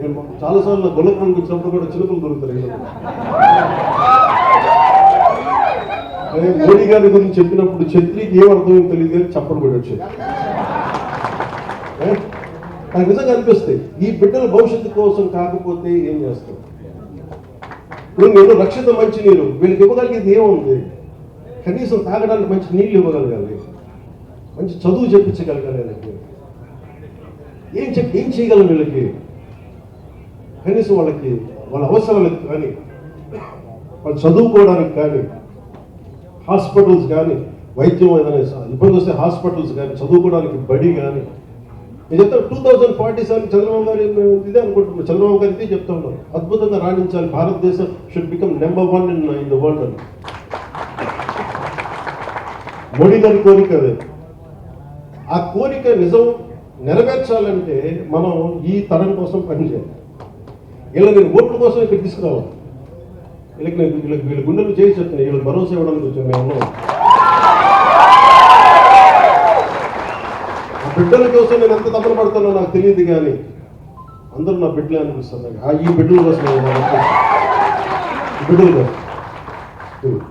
నేను చాలాసార్లు గొల్లపురం వచ్చినప్పుడు కూడా చిలుకలు దొరుకుతారు. మోడీ గారి గురించి చెప్పినప్పుడు ఛత్రికి ఏం అర్థమో తెలియదు కానీ చప్పలు కూడా వచ్చేది. నాకు నిజంగా అనిపిస్తాయి, ఈ బిడ్డల భవిష్యత్తు కోసం కాకపోతే ఏం చేస్తాం? ఇప్పుడు నేను రక్షిత మంచి నీరు వీళ్ళకి ఇవ్వగలిగేది ఏముంది? కనీసం తాగడానికి మంచి నీళ్ళు ఇవ్వగలగాలి, మంచి చదువు చెప్పించగలగాలి. వీళ్ళకి ఏం చేయగలం? వీళ్ళకి కనీసం వాళ్ళకి వాళ్ళ అవసరాలకు కానీ, వాళ్ళు చదువుకోవడానికి కానీ, హాస్పిటల్స్ కానీ, వైద్యం ఏదైనా ఇబ్బంది వస్తే హాస్పిటల్స్ కానీ, చదువుకోవడానికి బడి కానీ. నేను చెప్తాను 2047 చంద్రబాబు గారు ఇదే అనుకుంటున్నాను. చంద్రబాబు గారు ఇదే చెప్తా ఉన్నారు, అద్భుతంగా రాణించాలి, భారతదేశం should become number 1 in the world అని. మోడీ గారి కోరిక అదే. ఆ కోరిక నిజం నెరవేర్చాలంటే మనం ఈ తరం కోసం పనిచేయాలి. ఇలా నేను ఓట్ల కోసం ఇక్కడ తీసుకురావాలి. వీళ్ళ గుండెలు చేసి చెప్తున్నాయి, వీళ్ళకి భరోసా ఇవ్వడానికి వచ్చాను. మేము ఆ బిడ్డల కోసం నేను ఎంత తప్పన పడుతున్నా నాకు తెలియదు, కానీ అందరూ నా బిడ్డలే అనిపిస్తుంది. ఈ బిడ్డల కోసం బిడ్డలు కోసం